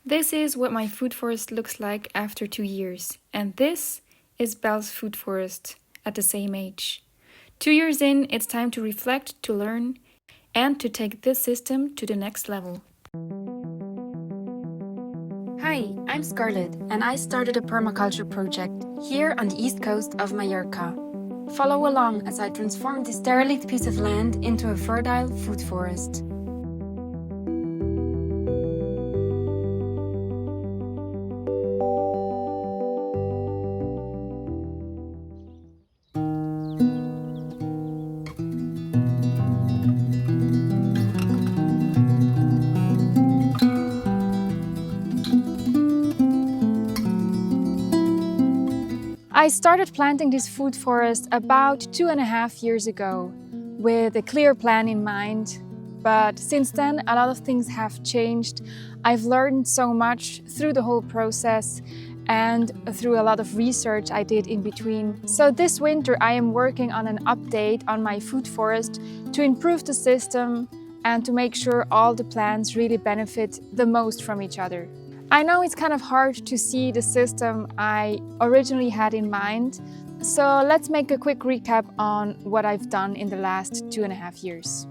This is what my food forest looks like after 2 years, and this is Belle's food forest at the same age. 2 years in, it's time to reflect, to learn, and to take this system to the next level. Hi, I'm Scarlett, and I started a permaculture project here on the east coast of Mallorca. Follow along as I transform this derelict piece of land into a fertile food forest. I started planting this food forest about 2.5 years ago with a clear plan in mind. But since then, a lot of things have changed. I've learned so much through the whole process and through a lot of research I did in between. So this winter, I am working on an update on my food forest to improve the system and to make sure all the plants really benefit the most from each other. I know it's kind of hard to see the system I originally had in mind, so let's make a quick recap on what I've done in the last 2.5 years.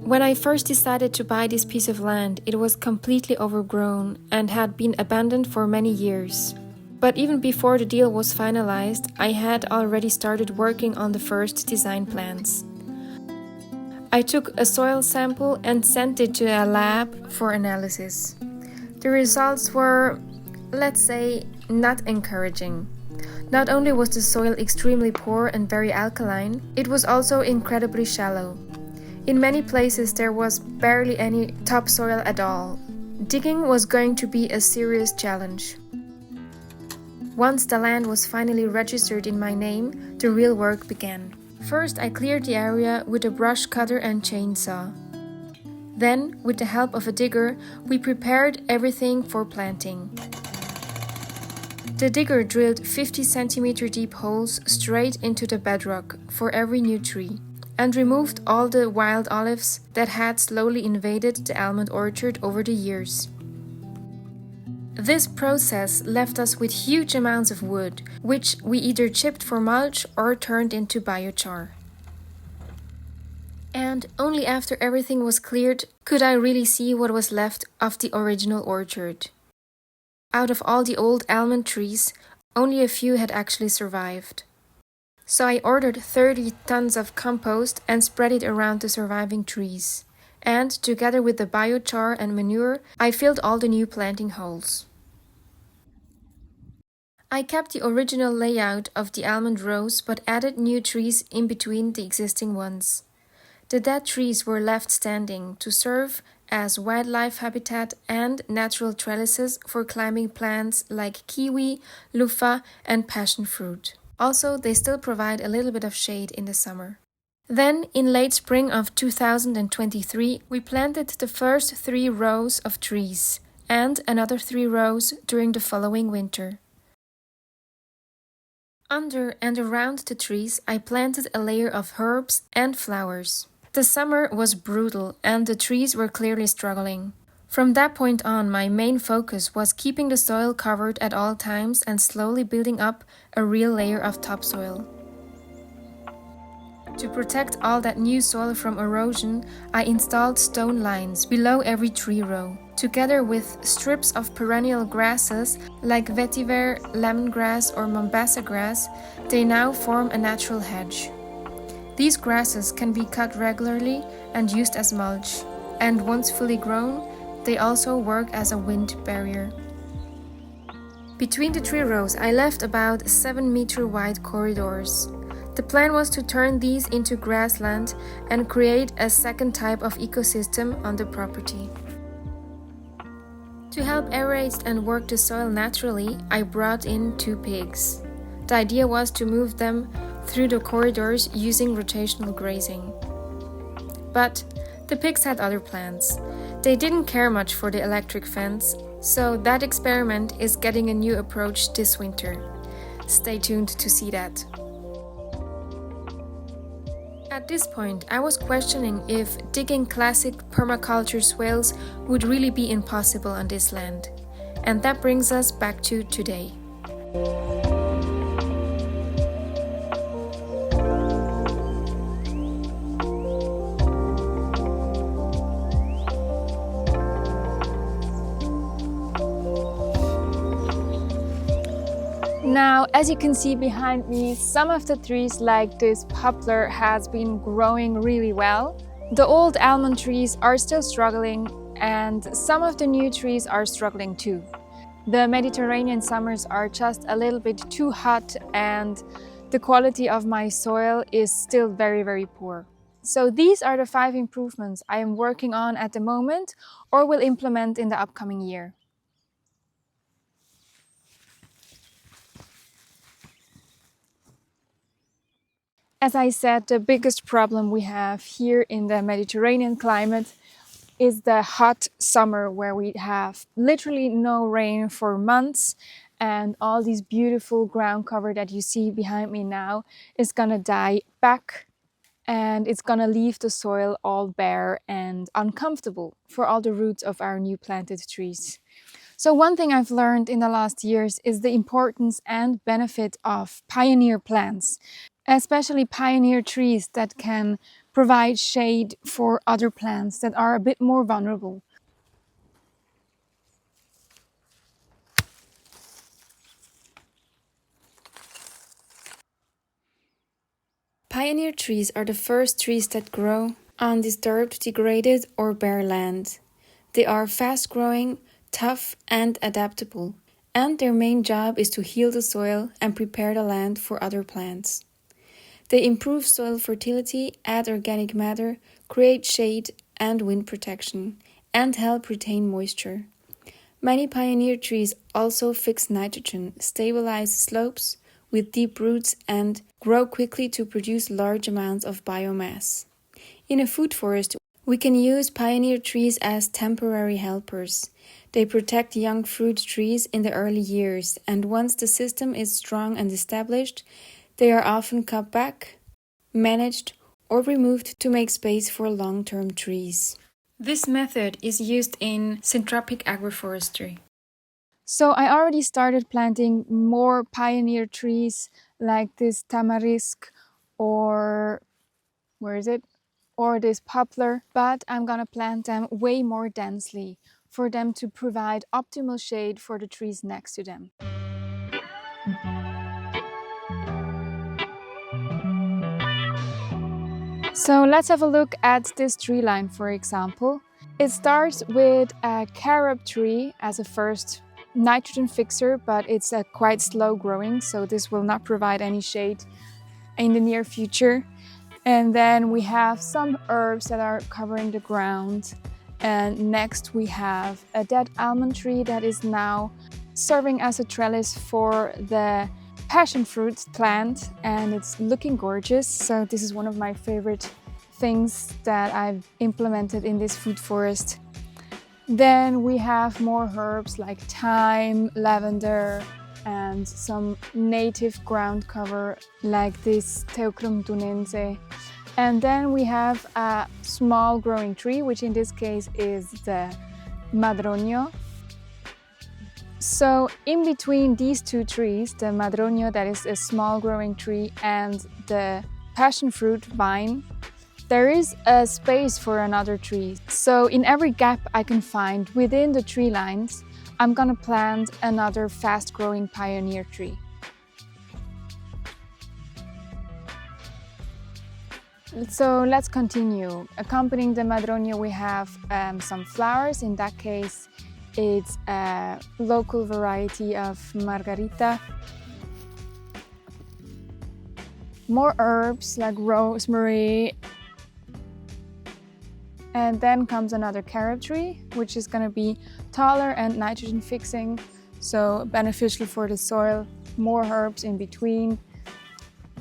When I first decided to buy this piece of land, it was completely overgrown and had been abandoned for many years. But even before the deal was finalized, I had already started working on the first design plans. I took a soil sample and sent it to a lab for analysis. The results were, let's say, not encouraging. Not only was the soil extremely poor and very alkaline, it was also incredibly shallow. In many places there was barely any topsoil at all. Digging was going to be a serious challenge. Once the land was finally registered in my name, the real work began. First, I cleared the area with a brush cutter and chainsaw. Then, with the help of a digger, we prepared everything for planting. The digger drilled 50 centimeter deep holes straight into the bedrock for every new tree and removed all the wild olives that had slowly invaded the almond orchard over the years. This process left us with huge amounts of wood, which we either chipped for mulch or turned into biochar. And only after everything was cleared could I really see what was left of the original orchard. Out of all the old almond trees, only a few had actually survived. So I ordered 30 tons of compost and spread it around the surviving trees. And together with the biochar and manure, I filled all the new planting holes. I kept the original layout of the almond rows but added new trees in between the existing ones. The dead trees were left standing to serve as wildlife habitat and natural trellises for climbing plants like kiwi, loofah, and passion fruit. Also, they still provide a little bit of shade in the summer. Then, in late spring of 2023, we planted the first 3 rows of trees and another 3 rows during the following winter. Under and around the trees, I planted a layer of herbs and flowers. The summer was brutal and the trees were clearly struggling. From that point on, my main focus was keeping the soil covered at all times and slowly building up a real layer of topsoil. To protect all that new soil from erosion, I installed stone lines below every tree row. Together with strips of perennial grasses like vetiver, lemongrass or mombasa grass, they now form a natural hedge. These grasses can be cut regularly and used as mulch, and once fully grown, they also work as a wind barrier. Between the tree rows, I left about 7-meter wide corridors. The plan was to turn these into grassland and create a second type of ecosystem on the property. To help aerate and work the soil naturally, I brought in 2 pigs. The idea was to move them through the corridors using rotational grazing. But the pigs had other plans. They didn't care much for the electric fence, so that experiment is getting a new approach this winter. Stay tuned to see that. At At this point, I was questioning if digging classic permaculture swales would really be impossible on this land. And that brings us back to today. Now, as you can see behind me, some of the trees like this poplar has been growing really well. The old almond trees are still struggling and some of the new trees are struggling too. The Mediterranean summers are just a little bit too hot and the quality of my soil is still very poor. So these are the 5 improvements I am working on at the moment or will implement in the upcoming year. As I said, the biggest problem we have here in the Mediterranean climate is the hot summer where we have literally no rain for months and all these beautiful ground cover that you see behind me now is gonna die back and it's gonna leave the soil all bare and uncomfortable for all the roots of our new planted trees. So one thing I've learned in the last years is the importance and benefit of pioneer plants, especially pioneer trees that can provide shade for other plants that are a bit more vulnerable. Pioneer trees are the first trees that grow on disturbed, degraded, or bare land. They are fast-growing, tough, and adaptable, and their main job is to heal the soil and prepare the land for other plants. They improve soil fertility, add organic matter, create shade and wind protection, and help retain moisture. Many pioneer trees also fix nitrogen, stabilize slopes with deep roots, and grow quickly to produce large amounts of biomass. In a food forest, we can use pioneer trees as temporary helpers. They protect young fruit trees in the early years, and once the system is strong and established, they are often cut back, managed, or removed to make space for long-term trees. This method is used in syntropic agroforestry. So I already started planting more pioneer trees like this tamarisk or or this poplar, but I'm gonna plant them way more densely for them to provide optimal shade for the trees next to them. So let's have a look at this tree line, for example. It starts with a carob tree as a first nitrogen fixer, but it's a quite slow growing, so this will not provide any shade in the near future. And then we have some herbs that are covering the ground. And next we have a dead almond tree that is now serving as a trellis for the passion fruit plant, and it's looking gorgeous. So this is one of my favorite things that I've implemented in this food forest. Then we have more herbs like thyme, lavender, and some native ground cover like this Teucrum dunense. And then we have a small growing tree, which in this case is the madroño. So in between these two trees, the madroño, that is a small growing tree, and the passion fruit vine, there is a space for another tree. So in every gap I can find within the tree lines, I'm gonna plant another fast-growing pioneer tree. So let's continue. Accompanying the madroño we have some flowers. In that case, it's a local variety of margarita. More herbs like rosemary. And then comes another carob tree, which is gonna be taller and nitrogen fixing, so beneficial for the soil. More herbs in between.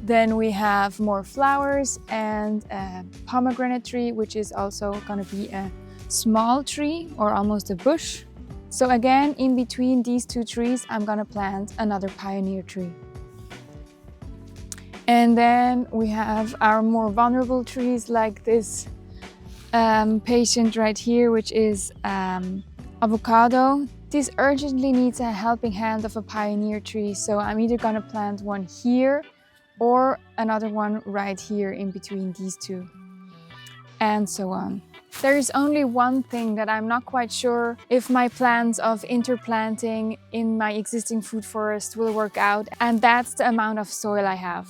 Then we have more flowers and a pomegranate tree, which is also gonna be a small tree or almost a bush. So again, in between these two trees, I'm gonna plant another pioneer tree. And then we have our more vulnerable trees like this patient right here, which is avocado. This urgently needs a helping hand of a pioneer tree, so I'm either gonna plant one here or another one right here in between these two, and so on. There is only one thing that I'm not quite sure if my plans of interplanting in my existing food forest will work out, and that's the amount of soil I have.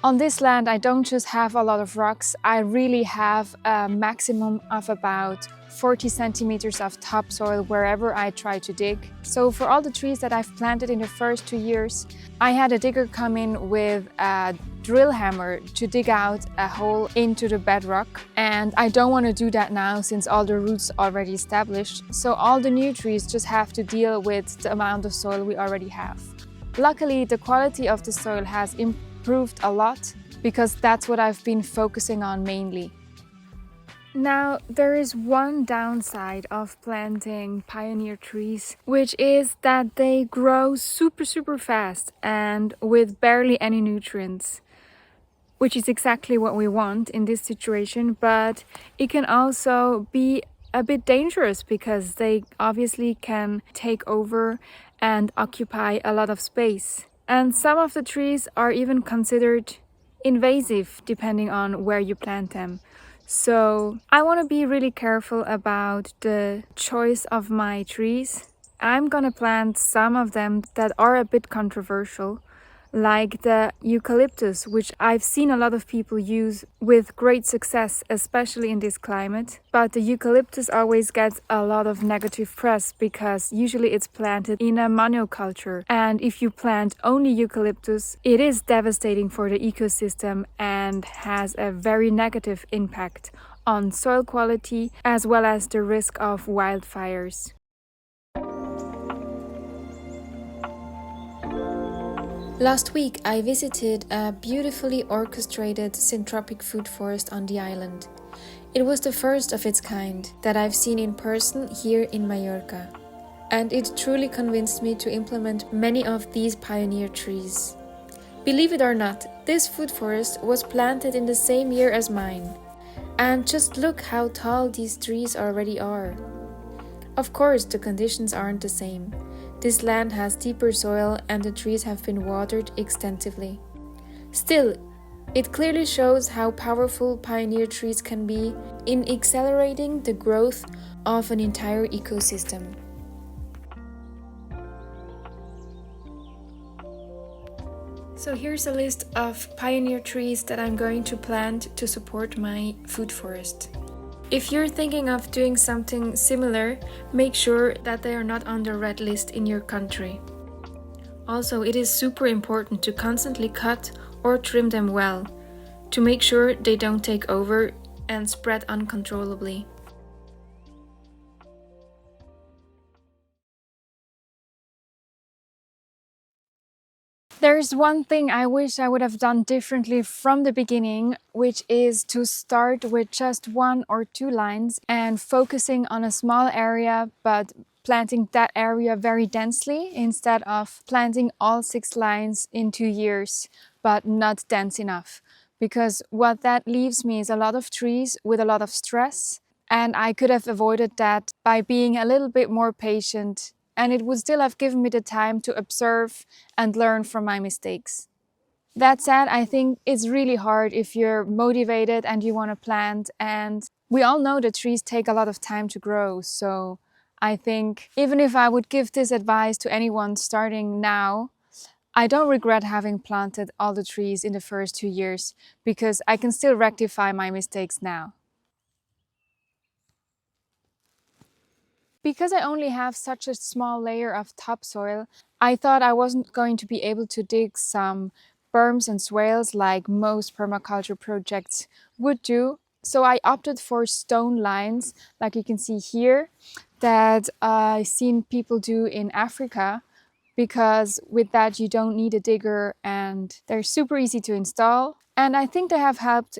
On this land, I don't just have a lot of rocks, I really have a maximum of about 40 centimeters of topsoil wherever I try to dig. So for all the trees that I've planted in the first 2 years, I had a digger come in with a drill hammer to dig out a hole into the bedrock. And I don't want to do that now since all the roots are already established. So all the new trees just have to deal with the amount of soil we already have. Luckily, the quality of the soil has improved a lot because that's what I've been focusing on mainly. Now, there is one downside of planting pioneer trees, which is that they grow super fast and with barely any nutrients, which is exactly what we want in this situation, but it can also be a bit dangerous because they obviously can take over and occupy a lot of space. And some of the trees are even considered invasive depending on where you plant them. So I want to be really careful about the choice of my trees. I'm gonna plant some of them that are a bit controversial, like the eucalyptus, which I've seen a lot of people use with great success, especially in this climate. But the eucalyptus always gets a lot of negative press because usually it's planted in a monoculture. And if you plant only eucalyptus, it is devastating for the ecosystem and has a very negative impact on soil quality as well as the risk of wildfires. Last week, I visited a beautifully orchestrated syntropic food forest on the island. It was the first of its kind that I've seen in person here in Mallorca, and it truly convinced me to implement many of these pioneer trees. Believe it or not, this food forest was planted in the same year as mine, and just look how tall these trees already are. Of course, the conditions aren't the same. This land has deeper soil and the trees have been watered extensively. Still, it clearly shows how powerful pioneer trees can be in accelerating the growth of an entire ecosystem. So here's a list of pioneer trees that I'm going to plant to support my food forest. If you're thinking of doing something similar, make sure that they are not on the red list in your country. Also, it is super important to constantly cut or trim them well, to make sure they don't take over and spread uncontrollably. There's one thing I wish I would have done differently from the beginning, which is to start with just 1 or 2 lines and focusing on a small area, but planting that area very densely instead of planting all 6 lines in 2 years, but not dense enough. Because what that leaves me is a lot of trees with a lot of stress, and I could have avoided that by being a little bit more patient, and it would still have given me the time to observe and learn from my mistakes. That said, I think it's really hard if you're motivated and you want to plant, and we all know that trees take a lot of time to grow. So I think even if I would give this advice to anyone starting now, I don't regret having planted all the trees in the first 2 years because I can still rectify my mistakes now. Because I only have such a small layer of topsoil, I thought I wasn't going to be able to dig some berms and swales like most permaculture projects would do. So I opted for stone lines, like you can see here, that I've seen people do in Africa, because with that you don't need a digger and they're super easy to install. And I think they have helped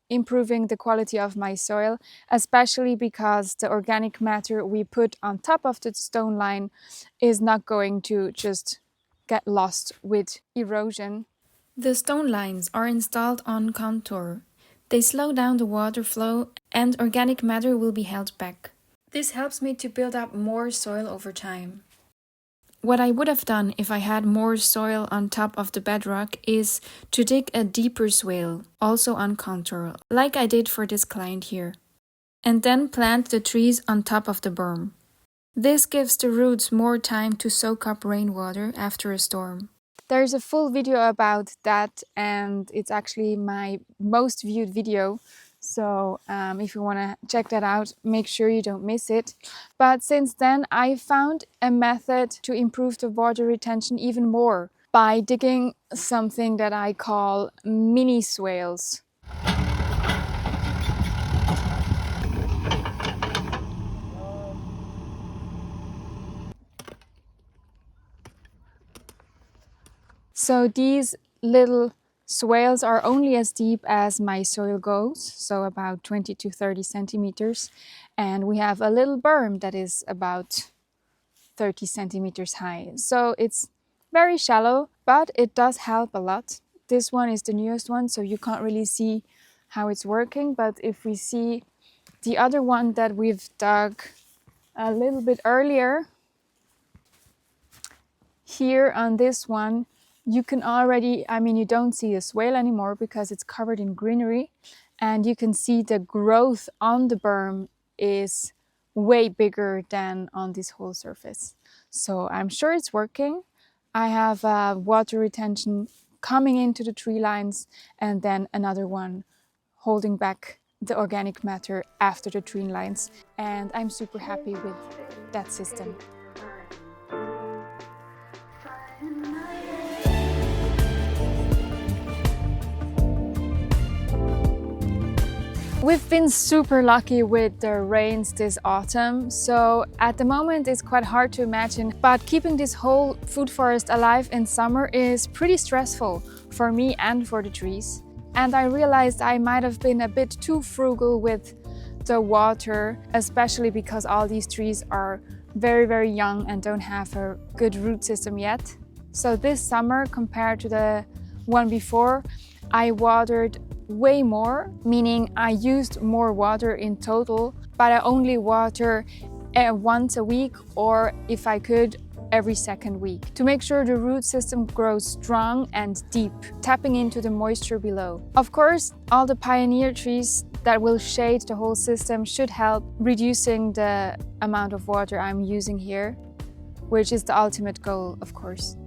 improving the quality of my soil, especially because the organic matter we put on top of the stone line is not going to just get lost with erosion. The stone lines are installed on contour. They slow down the water flow and organic matter will be held back. This helps me to build up more soil over time. What I would have done if I had more soil on top of the bedrock is to dig a deeper swale, also on contour, like I did for this client here, and then plant the trees on top of the berm. This gives the roots more time to soak up rainwater after a storm. There's a full video about that, and it's actually my most viewed video. So if you want to check that out, make sure you don't miss it. But since then, I found a method to improve the water retention even more by digging something that I call mini swales. So these little swales are only as deep as my soil goes, so about 20 to 30 centimeters. And we have a little berm that is about 30 centimeters high. So it's very shallow, but it does help a lot. This one is the newest one, so you can't really see how it's working. But if we see the other one that we've dug a little bit earlier, here on this one, you can already, you don't see the swale anymore because it's covered in greenery, and you can see the growth on the berm is way bigger than on this whole surface. So I'm sure it's working. I have water retention coming into the tree lines and then another one holding back the organic matter after the tree lines, and I'm super happy with that system. We've been super lucky with the rains this autumn, so at the moment it's quite hard to imagine, but keeping this whole food forest alive in summer is pretty stressful for me and for the trees. And I realized I might have been a bit too frugal with the water, especially because all these trees are very, very young and don't have a good root system yet. So this summer, compared to the one before, I watered way more, meaning I used more water in total, but I only water once a week, or if I could, every second week, to make sure the root system grows strong and deep, tapping into the moisture below. Of course, all the pioneer trees that will shade the whole system should help reducing the amount of water I'm using here, which is the ultimate goal, of course.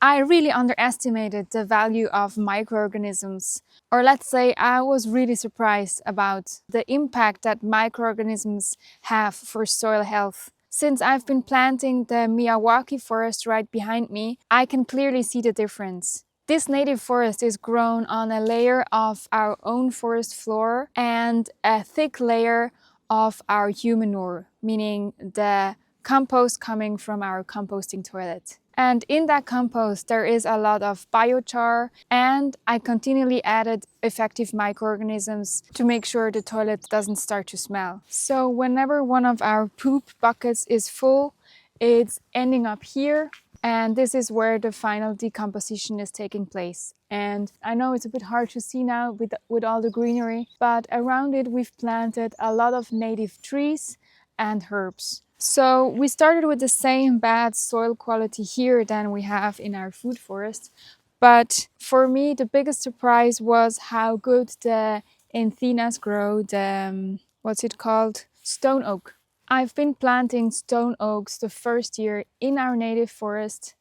I really underestimated the value of microorganisms, or let's say I was really surprised about the impact that microorganisms have for soil health. Since I've been planting the Miyawaki forest right behind me, I can clearly see the difference. This native forest is grown on a layer of our own forest floor and a thick layer of our human manure, meaning the compost coming from our composting toilet. And in that compost, there is a lot of biochar, and I continually added effective microorganisms to make sure the toilet doesn't start to smell. So whenever one of our poop buckets is full, it's ending up here, and this is where the final decomposition is taking place. And I know it's a bit hard to see now with all the greenery, but around it we've planted a lot of native trees and herbs. So we started with the same bad soil quality here than we have in our food forest. But for me, the biggest surprise was how good the encinas grow, what's it called? Stone oak. I've been planting stone oaks the first year in our native forest,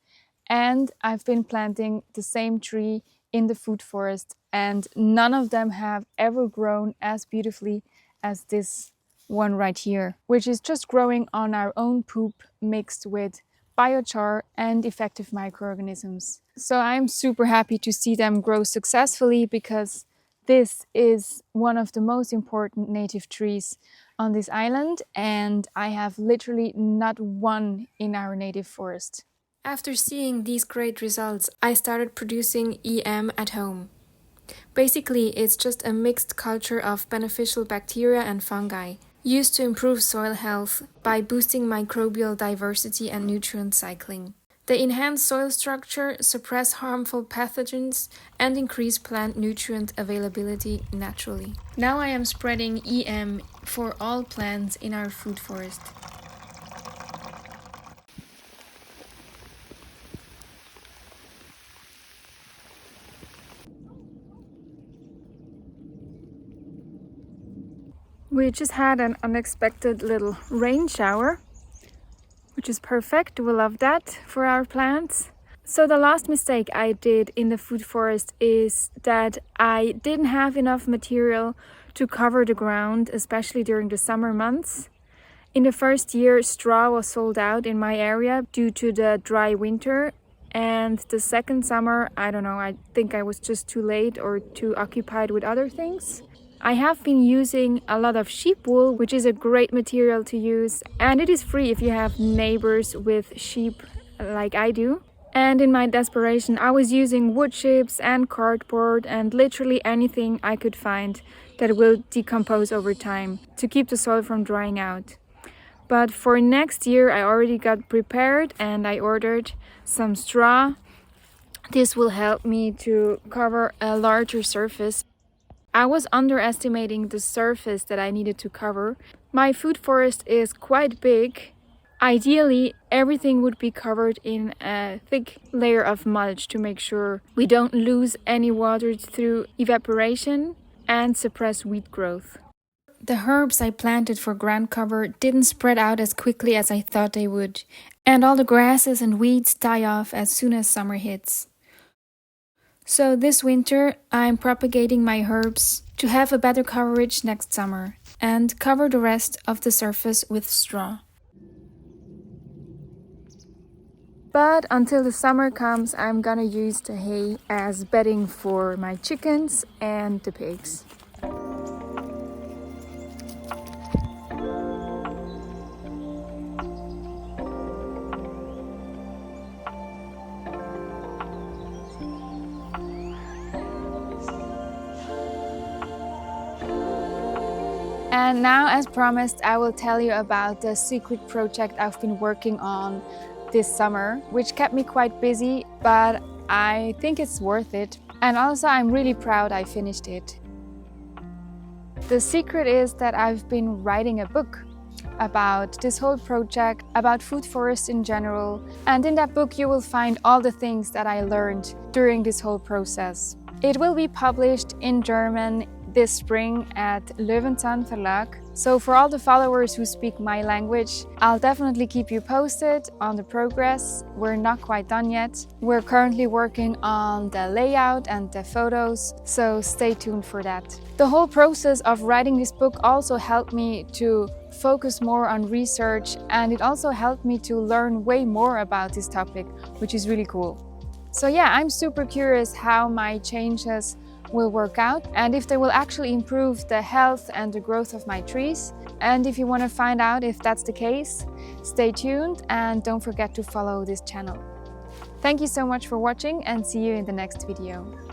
and I've been planting the same tree in the food forest, and none of them have ever grown as beautifully as this one right here, which is just growing on our own poop mixed with biochar and effective microorganisms. So I'm super happy to see them grow successfully, because this is one of the most important native trees on this island, and I have literally not one in our native forest. After seeing these great results, I started producing EM at home. Basically, it's just a mixed culture of beneficial bacteria and fungi. used to improve soil health by boosting microbial diversity and nutrient cycling. They enhance soil structure, suppress harmful pathogens, and increase plant nutrient availability naturally. Now I am spreading EM for all plants in our food forest. We just had an unexpected little rain shower, which is perfect. We love that for our plants. So the last mistake I did in the food forest is that I didn't have enough material to cover the ground, especially during the summer months. In the first year, straw was sold out in my area due to the dry winter. And the second summer, I don't know, I think I was just too late or too occupied with other things. I have been using a lot of sheep wool, which is a great material to use, and it is free if you have neighbors with sheep like I do. And in my desperation, I was using wood chips and cardboard and literally anything I could find that will decompose over time to keep the soil from drying out. But for next year, I already got prepared and I ordered some straw. This will help me to cover a larger surface. I was underestimating the surface that I needed to cover. My food forest is quite big. Ideally, everything would be covered in a thick layer of mulch to make sure we don't lose any water through evaporation and suppress weed growth. The herbs I planted for ground cover didn't spread out as quickly as I thought they would, and all the grasses and weeds die off as soon as summer hits. So this winter, I'm propagating my herbs to have a better coverage next summer and cover the rest of the surface with straw. But until the summer comes, I'm gonna use the hay as bedding for my chickens and the pigs. And now, as promised, I will tell you about the secret project I've been working on this summer, which kept me quite busy, but I think it's worth it. And also, I'm really proud I finished it. The secret is that I've been writing a book about this whole project, about food forests in general. And in that book, you will find all the things that I learned during this whole process. It will be published in German this spring at Löwenzahn Verlag. So for all the followers who speak my language, I'll definitely keep you posted on the progress. We're not quite done yet. We're currently working on the layout and the photos, so stay tuned for that. The whole process of writing this book also helped me to focus more on research, and it also helped me to learn way more about this topic, which is really cool. So yeah, I'm super curious how my changes will work out and if they will actually improve the health and the growth of my trees. And if you want to find out if that's the case, stay tuned and don't forget to follow this channel. Thank you so much for watching and see you in the next video.